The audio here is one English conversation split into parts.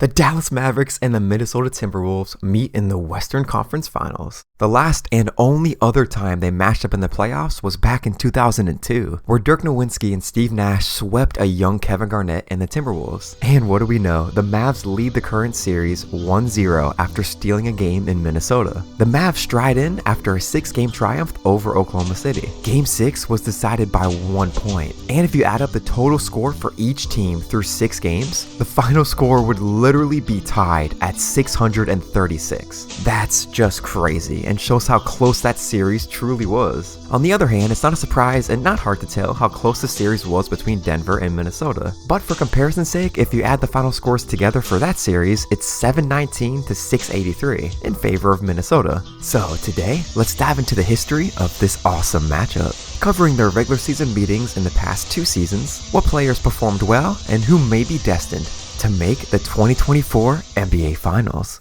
The Dallas Mavericks and the Minnesota Timberwolves meet in the Western Conference Finals. The last and only other time they matched up in the playoffs was back in 2002, where Dirk Nowitzki and Steve Nash swept a young Kevin Garnett and the Timberwolves. And what do we know? The Mavs lead the current series 1-0 after stealing a game in Minnesota. The Mavs stride in after a 6-game triumph over Oklahoma City. Game 6 was decided by 1 point. And if you add up the total score for each team through 6 games, the final score would literally be tied at 636. That's just crazy and shows how close that series truly was. On the other hand, it's not a surprise and not hard to tell how close the series was between Denver and Minnesota. But for comparison's sake, if you add the final scores together for that series, it's 719 to 683 in favor of Minnesota. So today, let's dive into the history of this awesome matchup, covering their regular season meetings in the past 2 seasons, what players performed well, and who may be destined to make the 2024 NBA Finals.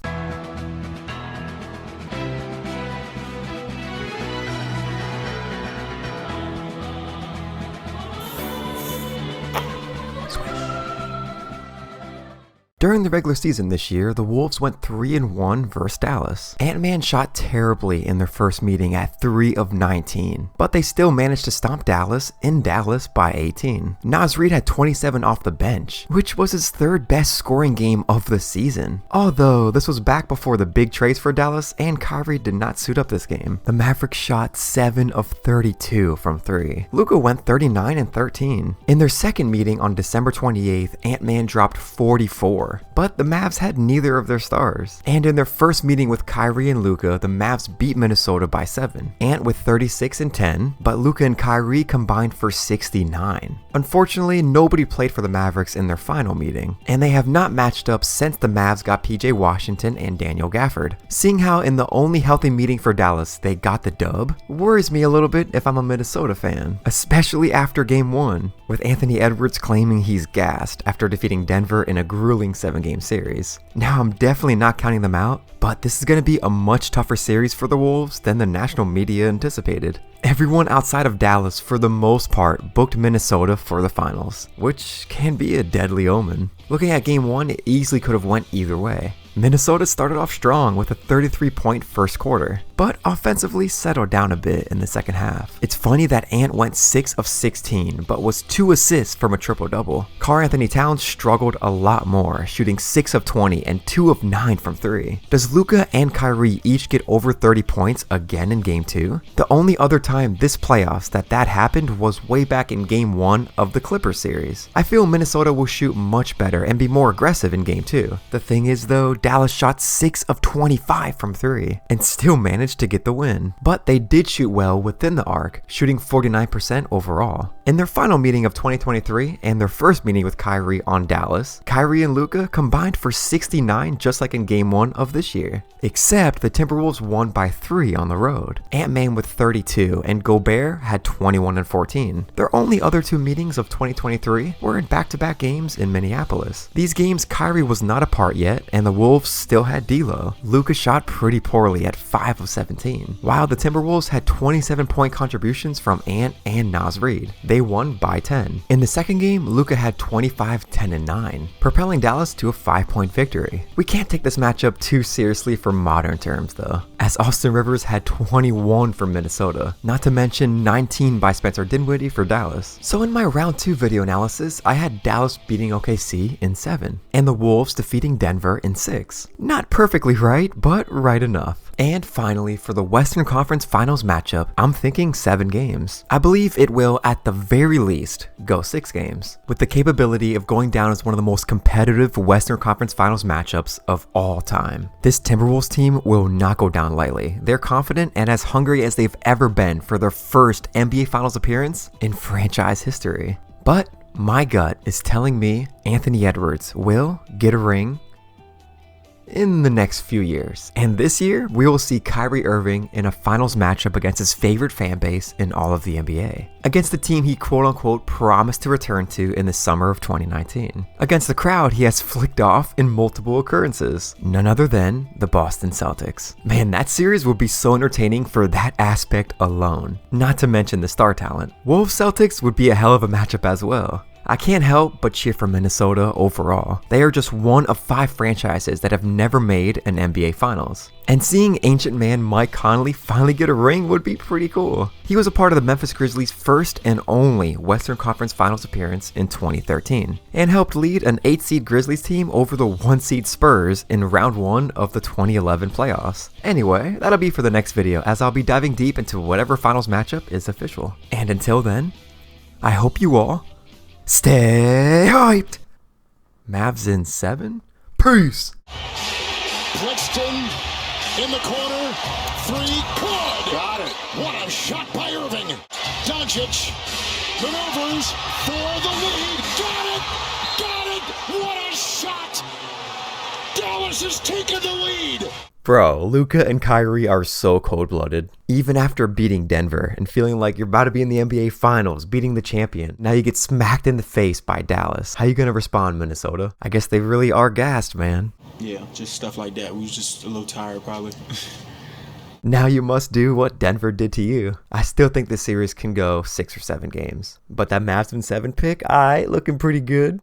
During the regular season this year, the Wolves went 3-1 versus Dallas. Ant-Man shot terribly in their first meeting at 3 of 19, but they still managed to stomp Dallas in Dallas by 18. Naz Reid had 27 off the bench, which was his 3rd best scoring game of the season. Although this was back before the big trades for Dallas and Kyrie did not suit up this game. The Mavericks shot 7 of 32 from 3. Luka went 39 and 13. In their second meeting on December 28th, Ant-Man dropped 44. But the Mavs had neither of their stars. And in their first meeting with Kyrie and Luka, the Mavs beat Minnesota by 7. Ant with 36 and 10, but Luka and Kyrie combined for 69. Unfortunately, nobody played for the Mavericks in their final meeting, and they have not matched up since the Mavs got PJ Washington and Daniel Gafford. Seeing how in the only healthy meeting for Dallas they got the dub worries me a little bit if I'm a Minnesota fan, especially after game 1, with Anthony Edwards claiming he's gassed after defeating Denver in a grueling 7-game series. Now I'm definitely not counting them out, but this is going to be a much tougher series for the Wolves than the national media anticipated. Everyone outside of Dallas for the most part booked Minnesota for the finals, which can be a deadly omen. Looking at game 1, it easily could have went either way. Minnesota started off strong with a 33-point first quarter, but offensively settled down a bit in the second half. It's funny that Ant went 6 of 16, but was 2 assists from a triple-double. Karl-Anthony Towns struggled a lot more, shooting 6 of 20 and 2 of 9 from 3. Does Luka and Kyrie each get over 30 points again in game 2? The only other time this playoffs that happened was way back in game 1 of the Clippers series. I feel Minnesota will shoot much better and be more aggressive in game 2. The thing is though, Dallas shot 6 of 25 from 3 and still managed to get the win. But they did shoot well within the arc, shooting 49% overall. In their final meeting of 2023 and their first meeting with Kyrie on Dallas, Kyrie and Luka combined for 69 just like in game 1 of this year. Except the Timberwolves won by 3 on the road. Ant-Man with 32 and Gobert had 21 and 14. Their only other 2 meetings of 2023 were in back-to-back games in Minneapolis. These games Kyrie was not a part yet and the Wolves still had D'Lo. Luka shot pretty poorly at 5 of 17, while the Timberwolves had 27-point contributions from Ant and Naz Reid. They won by 10. In the second game, Luka had 25, 10, and 9, propelling Dallas to a 5-point victory. We can't take this matchup too seriously for modern terms though, as Austin Rivers had 21 for Minnesota, not to mention 19 by Spencer Dinwiddie for Dallas. So in my round 2 video analysis, I had Dallas beating OKC in 7, and the Wolves defeating Denver in 6. Not perfectly right, but right enough. And finally, for the Western Conference Finals matchup, I'm thinking 7 games. I believe it will, at the very least, go 6 games, with the capability of going down as one of the most competitive Western Conference Finals matchups of all time. This Timberwolves team will not go down lightly. They're confident and as hungry as they've ever been for their first NBA Finals appearance in franchise history. But my gut is telling me Anthony Edwards will get a ring in the next few years. And this year, we will see Kyrie Irving in a finals matchup against his favorite fan base in all of the NBA. Against the team he quote-unquote promised to return to in the summer of 2019. Against the crowd he has flicked off in multiple occurrences. None other than the Boston Celtics. Man, that series will be so entertaining for that aspect alone. Not to mention the star talent. Wolves Celtics would be a hell of a matchup as well. I can't help but cheer for Minnesota overall. They are just one of 5 franchises that have never made an NBA Finals. And seeing ancient man Mike Conley finally get a ring would be pretty cool. He was a part of the Memphis Grizzlies' first and only Western Conference Finals appearance in 2013, and helped lead an 8-seed Grizzlies team over the 1-seed Spurs in round 1 of the 2011 playoffs. Anyway, that'll be for the next video, as I'll be diving deep into whatever finals matchup is official. And until then, I hope you all stay hyped. Mavs in 7? Peace. Brixton in the corner. 3, good. Got it. What a shot by Irving. Doncic maneuvers for the lead. Got it. Got it. What a shot. Dallas has taken the lead. Bro, Luka and Kyrie are so cold-blooded. Even after beating Denver and feeling like you're about to be in the NBA Finals, beating the champion, now you get smacked in the face by Dallas. How you gonna respond, Minnesota? I guess they really are gassed, man. Yeah, just stuff like that. We was just a little tired, probably. Now you must do what Denver did to you. I still think this series can go 6 or 7 games. But that Mavs in 7 pick, looking pretty good.